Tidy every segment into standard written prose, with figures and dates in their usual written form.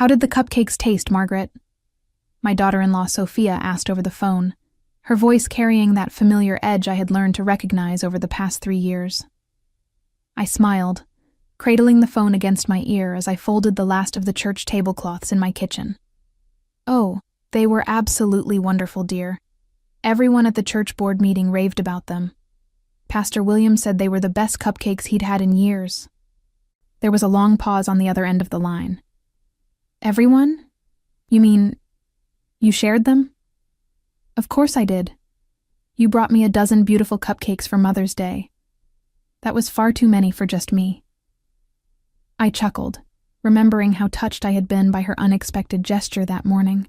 How did the cupcakes taste, Margaret? My daughter-in-law Sophia asked over the phone, her voice carrying that familiar edge I had learned to recognize over the past 3 years. I smiled, cradling the phone against my ear as I folded the last of the church tablecloths in my kitchen. Oh, they were absolutely wonderful, dear. Everyone at the church board meeting raved about them. Pastor William said they were the best cupcakes he'd had in years. There was a long pause on the other end of the line. Everyone? You mean, you shared them? Of course I did. You brought me a dozen beautiful cupcakes for Mother's Day. That was far too many for just me. I chuckled, remembering how touched I had been by her unexpected gesture that morning.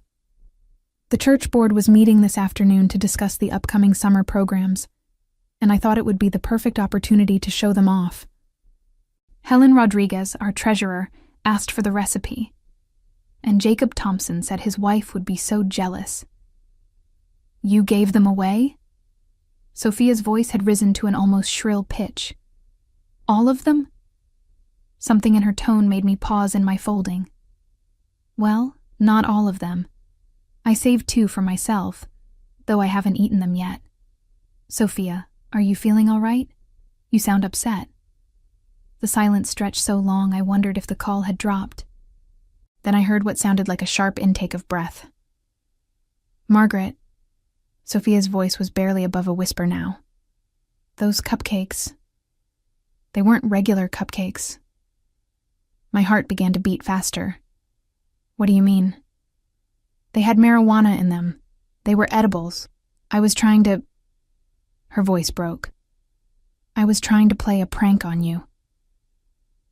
The church board was meeting this afternoon to discuss the upcoming summer programs, and I thought it would be the perfect opportunity to show them off. Helen Rodriguez, our treasurer, asked for the recipe, and Jacob Thompson said his wife would be so jealous. You gave them away? Sophia's voice had risen to an almost shrill pitch. All of them? Something in her tone made me pause in my folding. Well, not all of them. I saved 2 for myself, though I haven't eaten them yet. Sophia, are you feeling all right? You sound upset. The silence stretched so long I wondered if the call had dropped. Then I heard what sounded like a sharp intake of breath. Margaret. Sophia's voice was barely above a whisper now. Those cupcakes. They weren't regular cupcakes. My heart began to beat faster. What do you mean? They had marijuana in them. They were edibles. I was trying to... Her voice broke. I was trying to play a prank on you.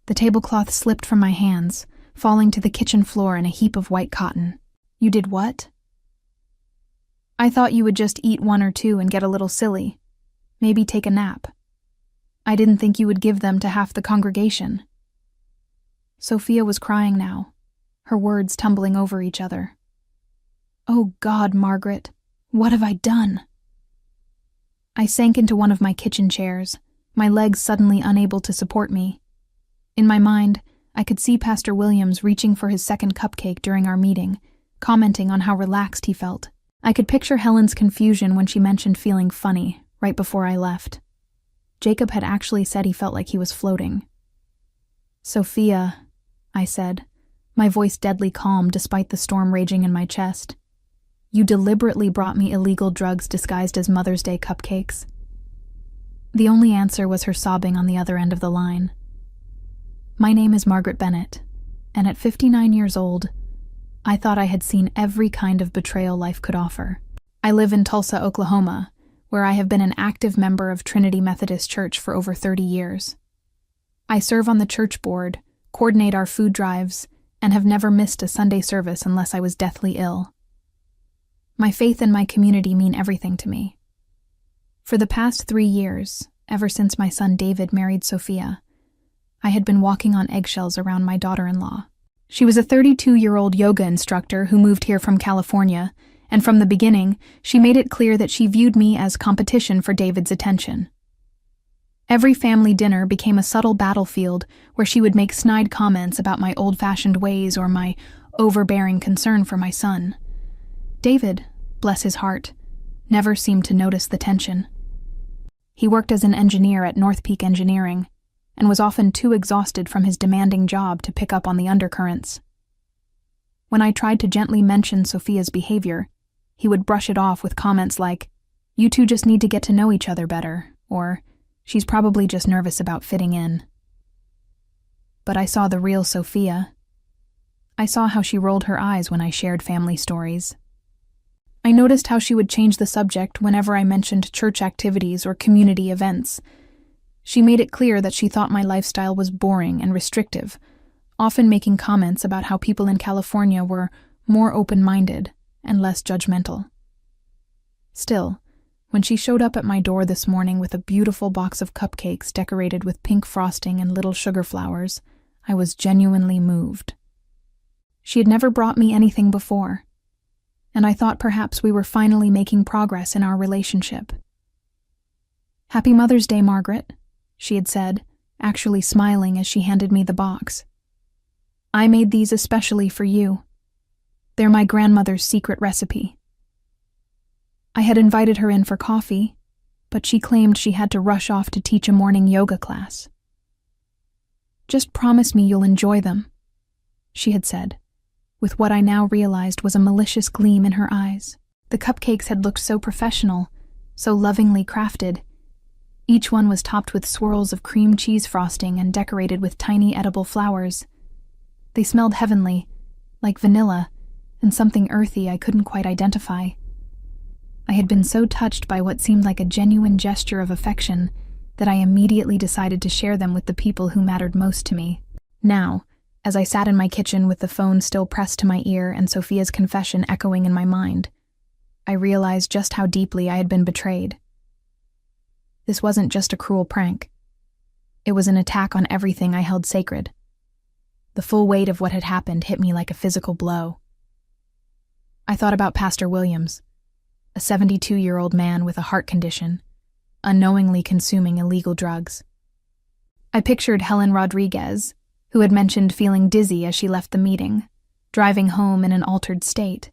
The tablecloth slipped from my hands, falling to the kitchen floor in a heap of white cotton. You did what? I thought you would just eat 1 or 2 and get a little silly. Maybe take a nap. I didn't think you would give them to half the congregation. Sophia was crying now, her words tumbling over each other. Oh God, Margaret, what have I done? I sank into one of my kitchen chairs, my legs suddenly unable to support me. In my mind, I could see Pastor Williams reaching for his second cupcake during our meeting, commenting on how relaxed he felt. I could picture Helen's confusion when she mentioned feeling funny right before I left. Jacob had actually said he felt like he was floating. Sophia, I said, my voice deadly calm despite the storm raging in my chest. You deliberately brought me illegal drugs disguised as Mother's Day cupcakes. The only answer was her sobbing on the other end of the line. My name is Margaret Bennett, and at 59 years old, I thought I had seen every kind of betrayal life could offer. I live in Tulsa, Oklahoma, where I have been an active member of Trinity Methodist Church for over 30 years. I serve on the church board, coordinate our food drives, and have never missed a Sunday service unless I was deathly ill. My faith and my community mean everything to me. For the past 3 years, ever since my son David married Sophia, I had been walking on eggshells around my daughter-in-law. She was a 32-year-old yoga instructor who moved here from California, and from the beginning, she made it clear that she viewed me as competition for David's attention. Every family dinner became a subtle battlefield where she would make snide comments about my old-fashioned ways or my overbearing concern for my son. David, bless his heart, never seemed to notice the tension. He worked as an engineer at North Peak Engineering, and was often too exhausted from his demanding job to pick up on the undercurrents. When I tried to gently mention Sophia's behavior, he would brush it off with comments like, "You two just need to get to know each other better," or, "She's probably just nervous about fitting in." But I saw the real Sophia. I saw how she rolled her eyes when I shared family stories. I noticed how she would change the subject whenever I mentioned church activities or community events. She made it clear that she thought my lifestyle was boring and restrictive, often making comments about how people in California were more open-minded and less judgmental. Still, when she showed up at my door this morning with a beautiful box of cupcakes decorated with pink frosting and little sugar flowers, I was genuinely moved. She had never brought me anything before, and I thought perhaps we were finally making progress in our relationship. "Happy Mother's Day, Margaret," she had said, actually smiling as she handed me the box. I made these especially for you. They're my grandmother's secret recipe." I had invited her in for coffee, but she claimed she had to rush off to teach a morning yoga class. "Just promise me you'll enjoy them," she had said, with what I now realized was a malicious gleam in her eyes. The cupcakes had looked so professional, so lovingly crafted. Each one was topped with swirls of cream cheese frosting and decorated with tiny edible flowers. They smelled heavenly, like vanilla, and something earthy I couldn't quite identify. I had been so touched by what seemed like a genuine gesture of affection that I immediately decided to share them with the people who mattered most to me. Now, as I sat in my kitchen with the phone still pressed to my ear and Sophia's confession echoing in my mind, I realized just how deeply I had been betrayed. This wasn't just a cruel prank. It was an attack on everything I held sacred. The full weight of what had happened hit me like a physical blow. I thought about Pastor Williams, a 72-year-old man with a heart condition, unknowingly consuming illegal drugs. I pictured Helen Rodriguez, who had mentioned feeling dizzy as she left the meeting, driving home in an altered state.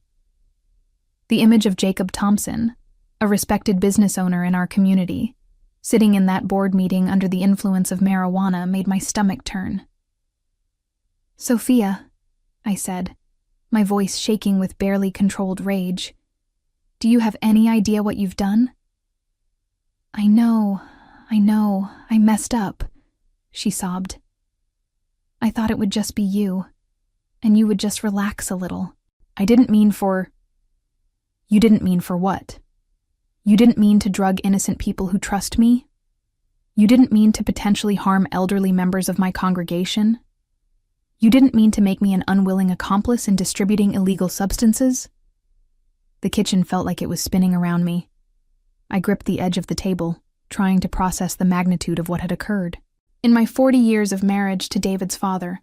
The image of Jacob Thompson, a respected business owner in our community, sitting in that board meeting under the influence of marijuana made my stomach turn. "Sophia," I said, my voice shaking with barely controlled rage, "do you have any idea what you've done?" I know, I messed up," she sobbed. "I thought it would just be you, and you would just relax a little." "I didn't mean for..." "You didn't mean for what? You didn't mean to drug innocent people who trust me? You didn't mean to potentially harm elderly members of my congregation? You didn't mean to make me an unwilling accomplice in distributing illegal substances?" The kitchen felt like it was spinning around me. I gripped the edge of the table, trying to process the magnitude of what had occurred. In my 40 years of marriage to David's father,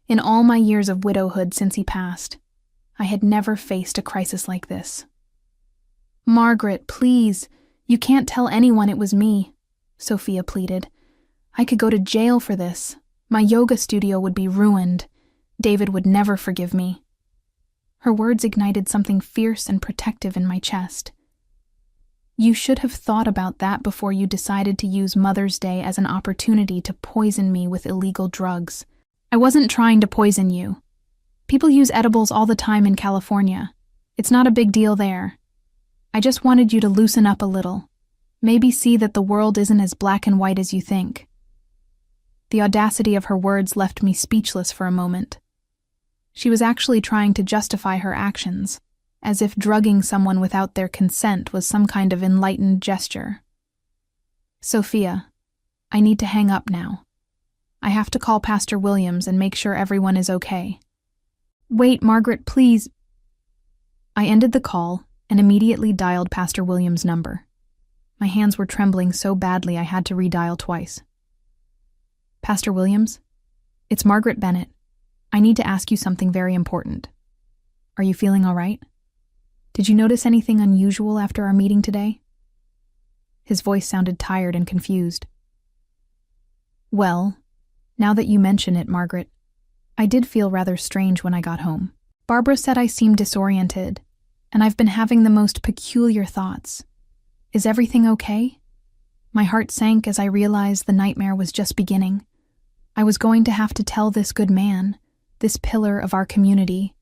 in all my years of widowhood since he passed, I had never faced a crisis like this. "Margaret, please, you can't tell anyone it was me," Sophia pleaded. "I could go to jail for this. My yoga studio would be ruined. David would never forgive me." Her words ignited something fierce and protective in my chest. "You should have thought about that before you decided to use Mother's Day as an opportunity to poison me with illegal drugs." "I wasn't trying to poison you. People use edibles all the time in California. It's not a big deal there. I just wanted you to loosen up a little. Maybe see that the world isn't as black and white as you think." The audacity of her words left me speechless for a moment. She was actually trying to justify her actions, as if drugging someone without their consent was some kind of enlightened gesture. "Sophia, I need to hang up now. I have to call Pastor Williams and make sure everyone is okay." "Wait, Margaret, please." I ended the call and immediately dialed Pastor Williams' number. My hands were trembling so badly I had to redial twice. "Pastor Williams, it's Margaret Bennett. I need to ask you something very important. Are you feeling all right? Did you notice anything unusual after our meeting today?" His voice sounded tired and confused. "Well, now that you mention it, Margaret, I did feel rather strange when I got home. Barbara said I seemed disoriented, and I've been having the most peculiar thoughts. Is everything okay?" My heart sank as I realized the nightmare was just beginning. I was going to have to tell this good man, this pillar of our community,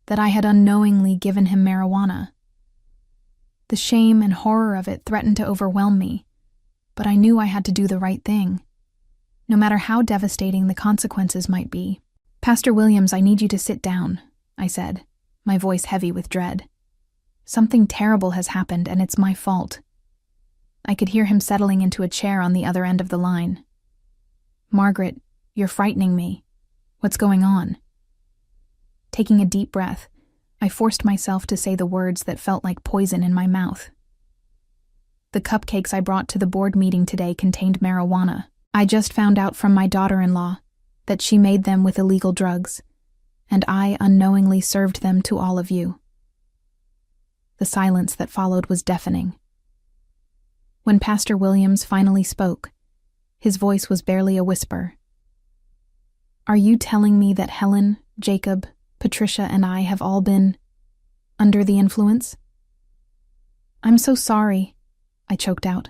that I had unknowingly given him marijuana. The shame and horror of it threatened to overwhelm me, but I knew I had to do the right thing, no matter how devastating the consequences might be. "Pastor Williams, I need you to sit down," I said, my voice heavy with dread. "Something terrible has happened, and it's my fault." I could hear him settling into a chair on the other end of the line. "Margaret, you're frightening me. What's going on?" Taking a deep breath, I forced myself to say the words that felt like poison in my mouth. "The cupcakes I brought to the board meeting today contained marijuana. I just found out from my daughter-in-law that she made them with illegal drugs, and I unknowingly served them to all of you." The silence that followed was deafening. When Pastor Williams finally spoke, his voice was barely a whisper. "Are you telling me that Helen Jacob, Patricia, and I have all been under the influence? I'm so sorry, I choked out.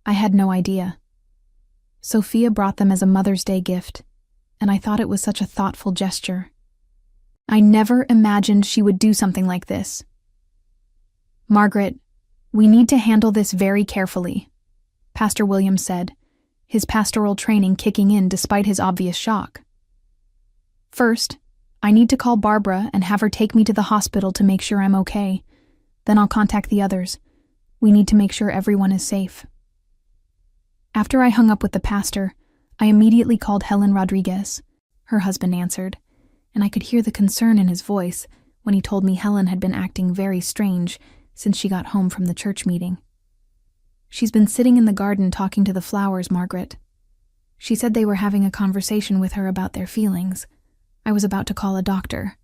I had no idea. Sophia brought them as a Mother's Day gift, and I thought it was such a thoughtful gesture. I never imagined she would do something like this. Margaret, we need to handle this very carefully, Pastor Williams said, his pastoral training kicking in despite his obvious shock. First, I need to call Barbara and have her take me to the hospital to make sure I'm okay. Then I'll contact the others. We need to make sure everyone is safe. After I hung up with the pastor, I immediately called Helen Rodriguez. Her husband answered, and I could hear the concern in his voice when he told me Helen had been acting very strange since she got home from the church meeting. She's been sitting in the garden talking to the flowers, Margaret. She said they were having a conversation with her about their feelings. I was about to call a doctor.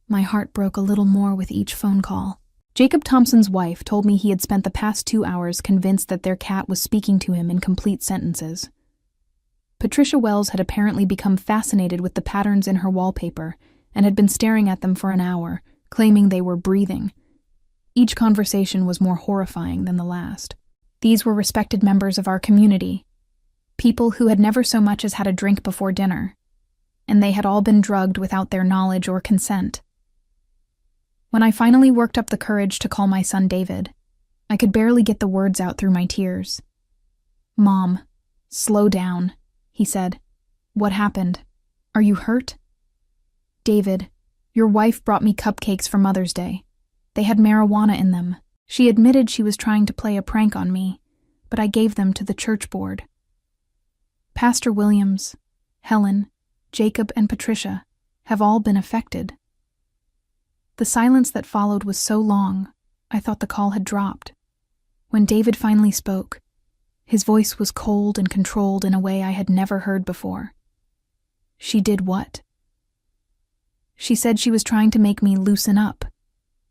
My heart broke a little more with each phone call. Jacob Thompson's wife told me he had spent the past 2 hours convinced that their cat was speaking to him in complete sentences. Patricia Wells had apparently become fascinated with the patterns in her wallpaper and had been staring at them for an hour, claiming they were breathing. Each conversation was more horrifying than the last. These were respected members of our community, people who had never so much as had a drink before dinner, and they had all been drugged without their knowledge or consent. When I finally worked up the courage to call my son David, I could barely get the words out through my tears. "Mom, slow down," he said. "What happened? Are you hurt?" "David, your wife brought me cupcakes for Mother's Day. They had marijuana in them. She admitted she was trying to play a prank on me, but I gave them to the church board." Pastor Williams, Helen, Jacob, and Patricia have all been affected. The silence that followed was so long, I thought the call had dropped. When David finally spoke, his voice was cold and controlled in a way I had never heard before. "She did what?" "She said she was trying to make me loosen up,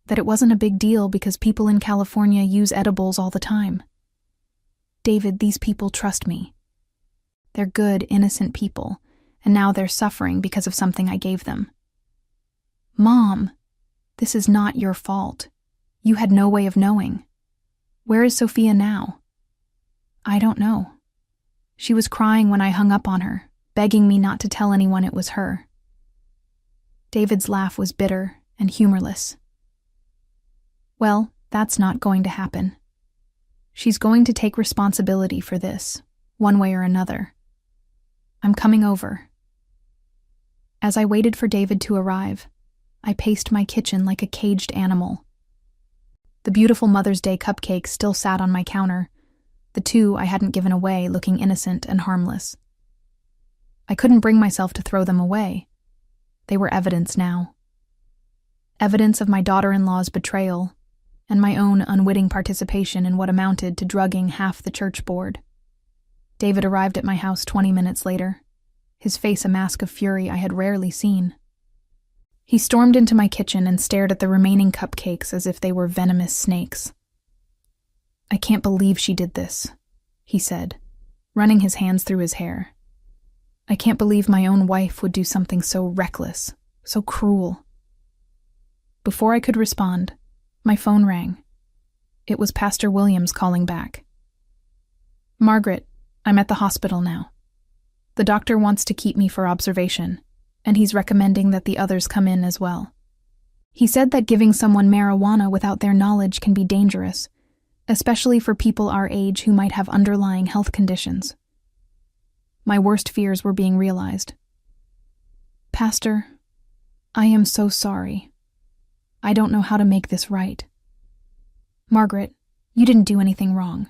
that it wasn't a big deal because people in California use edibles all the time. David, these people trust me. They're good, innocent people, and now they're suffering because of something I gave them." "Mom, this is not your fault. You had no way of knowing. Where is Sophia now?" "I don't know. She was crying when I hung up on her, begging me not to tell anyone it was her." David's laugh was bitter and humorless. "Well, that's not going to happen. She's going to take responsibility for this, one way or another. I'm coming over." As I waited for David to arrive, I paced my kitchen like a caged animal. The beautiful Mother's Day cupcakes still sat on my counter, the 2 I hadn't given away looking innocent and harmless. I couldn't bring myself to throw them away. They were evidence now. Evidence of my daughter-in-law's betrayal and my own unwitting participation in what amounted to drugging half the church board. David arrived at my house 20 minutes later, his face a mask of fury I had rarely seen. He stormed into my kitchen and stared at the remaining cupcakes as if they were venomous snakes. "I can't believe she did this," he said, running his hands through his hair. "I can't believe my own wife would do something so reckless, so cruel." Before I could respond, my phone rang. It was Pastor Williams calling back. "Margaret, I'm at the hospital now. The doctor wants to keep me for observation, and he's recommending that the others come in as well. He said that giving someone marijuana without their knowledge can be dangerous, especially for people our age who might have underlying health conditions." My worst fears were being realized. "Pastor, I am so sorry. I don't know how to make this right. Margaret, you didn't do anything wrong,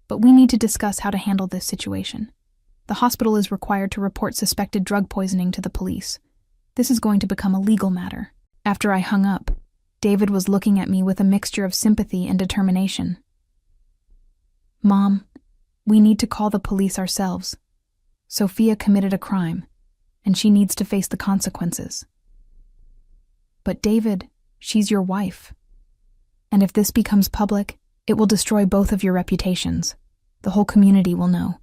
but we need to discuss how to handle this situation. The hospital is required to report suspected drug poisoning to the police. This is going to become a legal matter." After I hung up, David was looking at me with a mixture of sympathy and determination. "Mom, we need to call the police ourselves. Sophia committed a crime, and she needs to face the consequences." "But David, she's your wife. And if this becomes public, it will destroy both of your reputations. The whole community will know."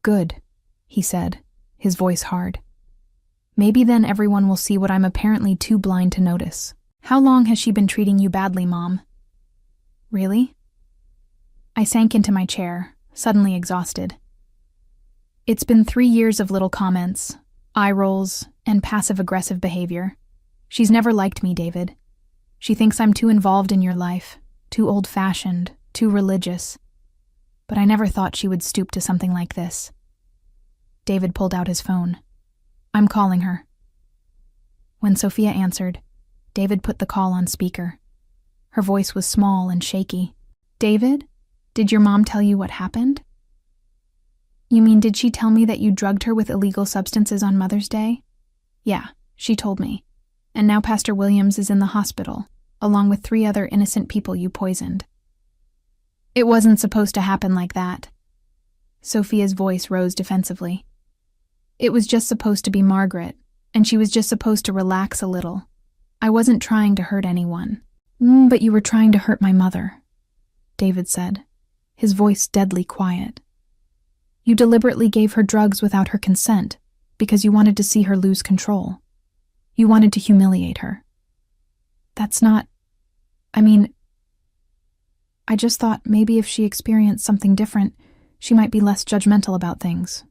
"Good," he said, his voice hard. Maybe then everyone will see what I'm apparently too blind to notice. How long has she been treating you badly, Mom? Really? I sank into my chair, suddenly exhausted. It's been 3 years of little comments, eye rolls, and passive-aggressive behavior. She's never liked me, David. She thinks I'm too involved in your life, too old-fashioned, too religious. But I never thought she would stoop to something like this. David pulled out his phone. I'm calling her. When Sophia answered, David put the call on speaker. Her voice was small and shaky. David, did your mom tell you what happened? You mean, did she tell me that you drugged her with illegal substances on Mother's Day? Yeah, she told me. And now Pastor Williams is in the hospital, along with 3 other innocent people you poisoned. It wasn't supposed to happen like that. Sophia's voice rose defensively. It was just supposed to be Margaret, and she was just supposed to relax a little. I wasn't trying to hurt anyone. But you were trying to hurt my mother, David said, his voice deadly quiet. You deliberately gave her drugs without her consent because you wanted to see her lose control. You wanted to humiliate her. That's not... I just thought maybe if she experienced something different, she might be less judgmental about things.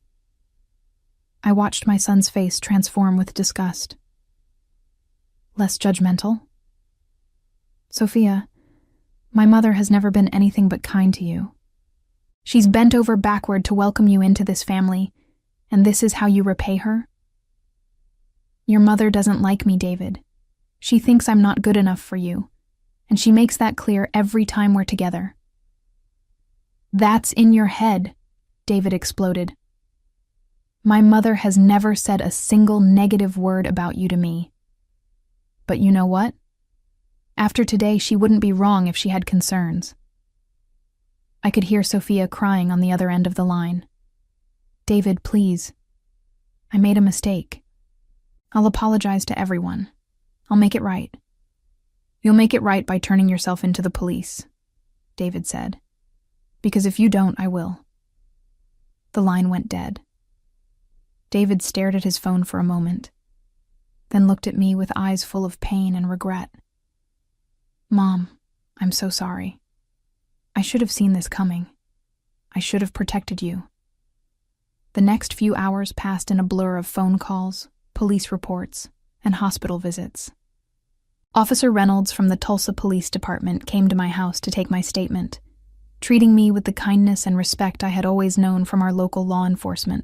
I watched my son's face transform with disgust. Less judgmental? Sophia, my mother has never been anything but kind to you. She's bent over backward to welcome you into this family, and this is how you repay her? Your mother doesn't like me, David. She thinks I'm not good enough for you, and she makes that clear every time we're together. That's in your head, David exploded. My mother has never said a single negative word about you to me. But you know what? After today, she wouldn't be wrong if she had concerns. I could hear Sophia crying on the other end of the line. David, please. I made a mistake. I'll apologize to everyone. I'll make it right. You'll make it right by turning yourself into the police, David said. Because if you don't, I will. The line went dead. David stared at his phone for a moment, then looked at me with eyes full of pain and regret. Mom, I'm so sorry. I should have seen this coming. I should have protected you. The next few hours passed in a blur of phone calls, police reports, and hospital visits. Officer Reynolds from the Tulsa Police Department came to my house to take my statement, treating me with the kindness and respect I had always known from our local law enforcement.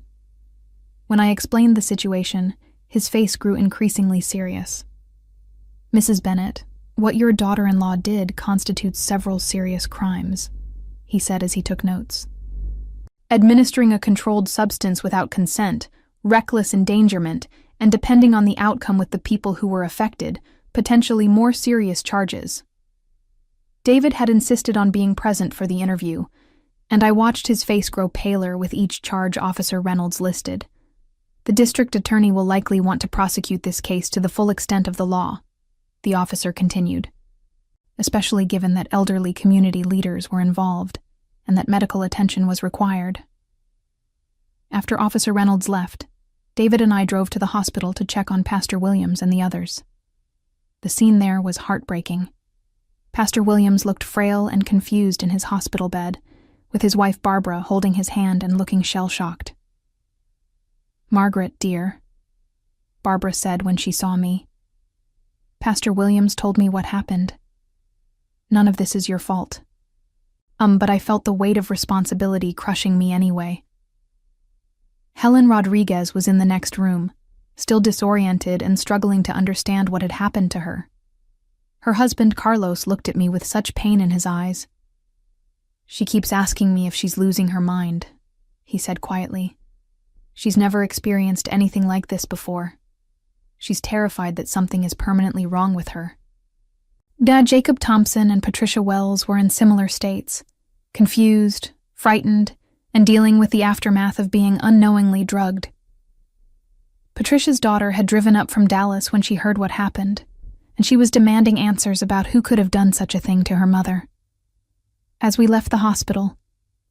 When I explained the situation, his face grew increasingly serious. Mrs. Bennett, what your daughter-in-law did constitutes several serious crimes, he said as he took notes. Administering a controlled substance without consent, reckless endangerment, and depending on the outcome with the people who were affected, potentially more serious charges. David had insisted on being present for the interview, and I watched his face grow paler with each charge Officer Reynolds listed. The district attorney will likely want to prosecute this case to the full extent of the law, the officer continued, especially given that elderly community leaders were involved and that medical attention was required. After Officer Reynolds left, David and I drove to the hospital to check on Pastor Williams and the others. The scene there was heartbreaking. Pastor Williams looked frail and confused in his hospital bed, with his wife Barbara holding his hand and looking shell-shocked. Margaret, dear, Barbara said when she saw me. Pastor Williams told me what happened. None of this is your fault. But I felt the weight of responsibility crushing me anyway. Helen Rodriguez was in the next room, still disoriented and struggling to understand what had happened to her. Her husband Carlos looked at me with such pain in his eyes. She keeps asking me if she's losing her mind, he said quietly. She's never experienced anything like this before. She's terrified that something is permanently wrong with her. Dad Jacob Thompson and Patricia Wells were in similar states, confused, frightened, and dealing with the aftermath of being unknowingly drugged. Patricia's daughter had driven up from Dallas when she heard what happened, and she was demanding answers about who could have done such a thing to her mother. As we left the hospital,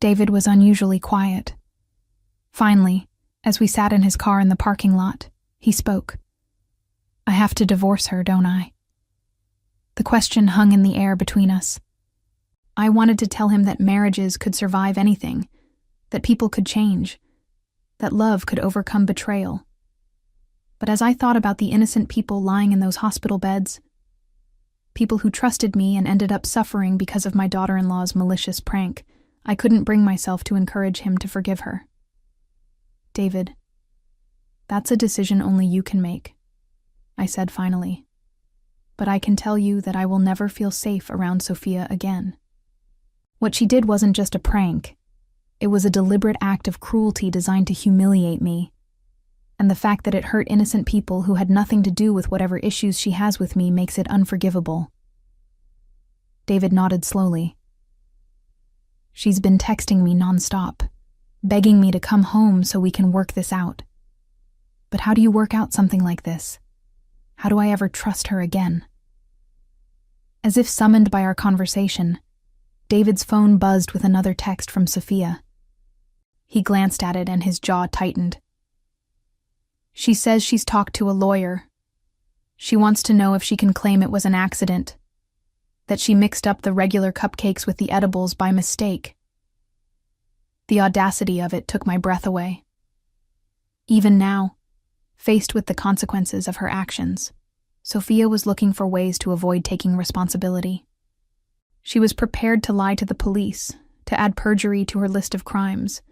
David was unusually quiet. Finally, as we sat in his car in the parking lot, He spoke. I have to divorce her, don't I? The question hung in the air between us. I wanted to tell him that marriages could survive anything, that people could change, that love could overcome betrayal. But as I thought about the innocent people lying in those hospital beds, people who trusted me and ended up suffering because of my daughter-in-law's malicious prank, I couldn't bring myself to encourage him to forgive her. David, that's a decision only you can make, I said finally. But I can tell you that I will never feel safe around Sophia again. What she did wasn't just a prank. It was a deliberate act of cruelty designed to humiliate me. And the fact that it hurt innocent people who had nothing to do with whatever issues she has with me makes it unforgivable. David nodded slowly. She's been texting me nonstop, begging me to come home so we can work this out. But how do you work out something like this? How do I ever trust her again? As if summoned by our conversation, David's phone buzzed with another text from Sophia. He glanced at it and his jaw tightened. She says she's talked to a lawyer. She wants to know if she can claim it was an accident, that she mixed up the regular cupcakes with the edibles by mistake. The audacity of it took my breath away. Even now, faced with the consequences of her actions, Sophia was looking for ways to avoid taking responsibility. She was prepared to lie to the police, to add perjury to her list of crimes,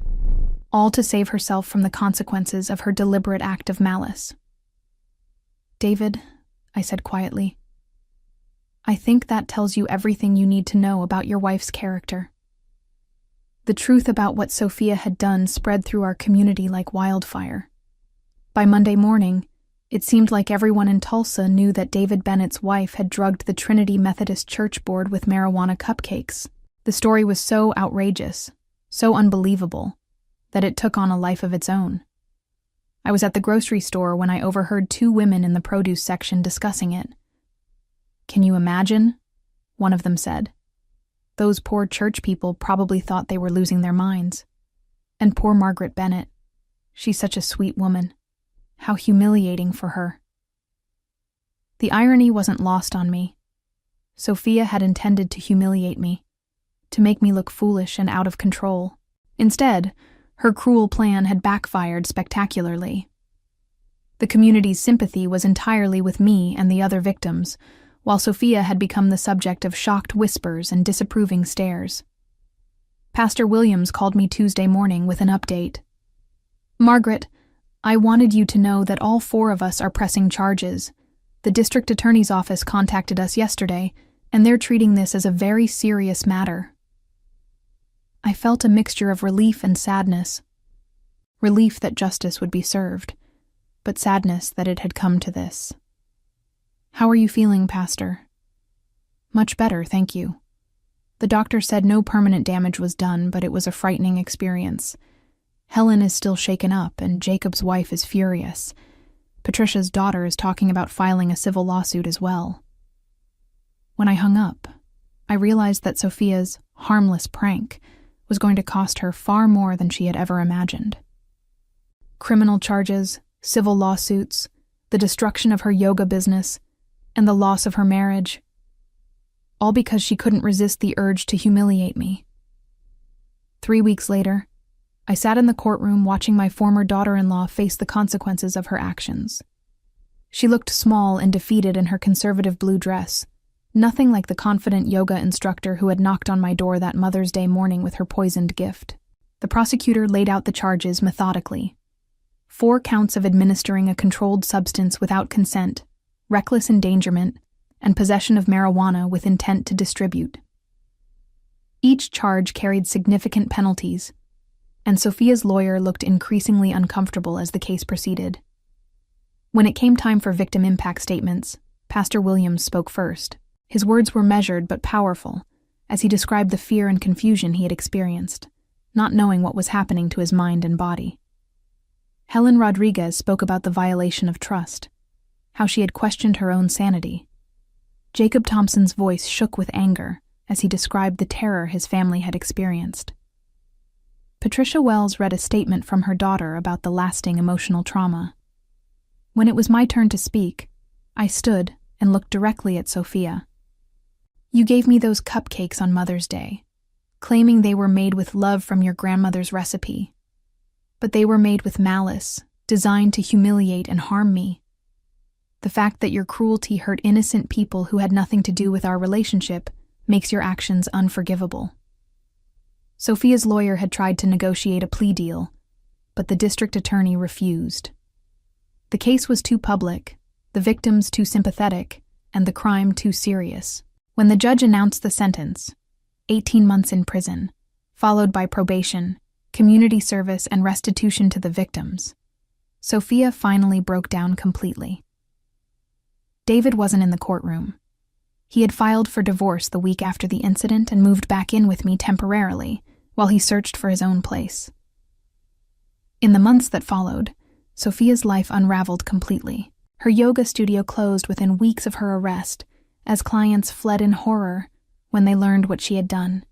all to save herself from the consequences of her deliberate act of malice. David, I said quietly, I think that tells you everything you need to know about your wife's character. The truth about what Sophia had done spread through our community like wildfire. By Monday morning, it seemed like everyone in Tulsa knew that David Bennett's wife had drugged the Trinity Methodist Church board with marijuana cupcakes. The story was so outrageous, so unbelievable, that it took on a life of its own. I was at the grocery store when I overheard two women in the produce section discussing it. Can you imagine? One of them said. Those poor church people probably thought they were losing their minds. And poor Margaret Bennett. She's such a sweet woman. How humiliating for her. The irony wasn't lost on me. Sophia had intended to humiliate me, to make me look foolish and out of control. Instead, her cruel plan had backfired spectacularly. The community's sympathy was entirely with me and the other victims, while Sophia had become the subject of shocked whispers and disapproving stares. Pastor Williams called me Tuesday morning with an update. Margaret, I wanted you to know that all 4 of us are pressing charges. The district attorney's office contacted us yesterday, and they're treating this as a very serious matter. I felt a mixture of relief and sadness. Relief that justice would be served, but sadness that it had come to this. How are you feeling, Pastor? Much better, thank you. The doctor said no permanent damage was done, but it was a frightening experience. Helen is still shaken up, and Jacob's wife is furious. Patricia's daughter is talking about filing a civil lawsuit as well. When I hung up, I realized that Sophia's harmless prank was going to cost her far more than she had ever imagined. Criminal charges, civil lawsuits, the destruction of her yoga business, and the loss of her marriage, all because she couldn't resist the urge to humiliate me. 3 weeks later, I sat in the courtroom watching my former daughter-in-law face the consequences of her actions. She looked small and defeated in her conservative blue dress, nothing like the confident yoga instructor who had knocked on my door that Mother's Day morning with her poisoned gift. The prosecutor laid out the charges methodically. 4 counts of administering a controlled substance without consent, reckless endangerment, and possession of marijuana with intent to distribute. Each charge carried significant penalties, and Sophia's lawyer looked increasingly uncomfortable as the case proceeded. When it came time for victim impact statements, Pastor Williams spoke first. His words were measured but powerful, as he described the fear and confusion he had experienced, not knowing what was happening to his mind and body. Helen Rodriguez spoke about the violation of trust, how she had questioned her own sanity. Jacob Thompson's voice shook with anger as he described the terror his family had experienced. Patricia Wells read a statement from her daughter about the lasting emotional trauma. When it was my turn to speak, I stood and looked directly at Sophia. "You gave me those cupcakes on Mother's Day, claiming they were made with love from your grandmother's recipe. But they were made with malice, designed to humiliate and harm me. The fact that your cruelty hurt innocent people who had nothing to do with our relationship makes your actions unforgivable." Sophia's lawyer had tried to negotiate a plea deal, but the district attorney refused. The case was too public, the victims too sympathetic, and the crime too serious. When the judge announced the sentence, 18 months in prison, followed by probation, community service, and restitution to the victims, Sophia finally broke down completely. David wasn't in the courtroom. He had filed for divorce the week after the incident and moved back in with me temporarily while he searched for his own place. In the months that followed, Sophia's life unraveled completely. Her yoga studio closed within weeks of her arrest, as clients fled in horror when they learned what she had done.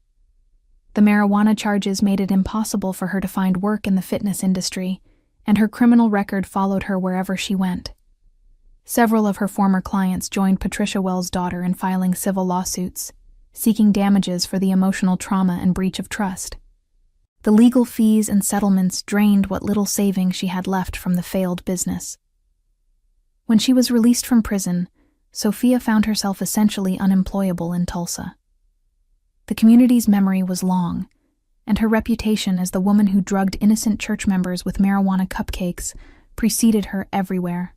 The marijuana charges made it impossible for her to find work in the fitness industry, and her criminal record followed her wherever she went. Several of her former clients joined Patricia Wells' daughter in filing civil lawsuits, seeking damages for the emotional trauma and breach of trust. The legal fees and settlements drained what little savings she had left from the failed business. When she was released from prison, Sophia found herself essentially unemployable in Tulsa. The community's memory was long, and her reputation as the woman who drugged innocent church members with marijuana cupcakes preceded her everywhere.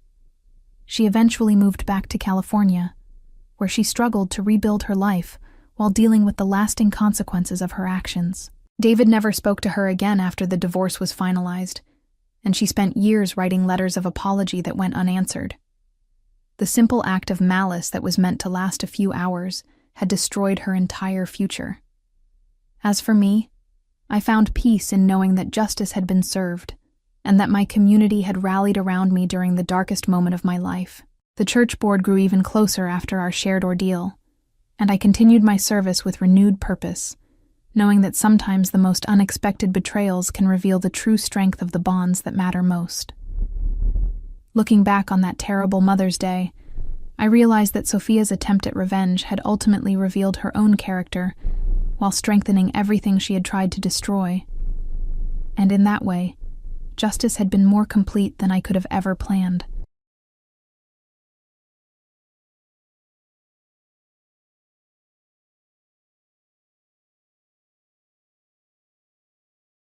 She eventually moved back to California, where she struggled to rebuild her life while dealing with the lasting consequences of her actions. David never spoke to her again after the divorce was finalized, and she spent years writing letters of apology that went unanswered. The simple act of malice that was meant to last a few hours had destroyed her entire future. As for me, I found peace in knowing that justice had been served, and that my community had rallied around me during the darkest moment of my life. The church board grew even closer after our shared ordeal, and I continued my service with renewed purpose, knowing that sometimes the most unexpected betrayals can reveal the true strength of the bonds that matter most. Looking back on that terrible Mother's Day, I realized that Sophia's attempt at revenge had ultimately revealed her own character, while strengthening everything she had tried to destroy. And in that way, justice had been more complete than I could have ever planned.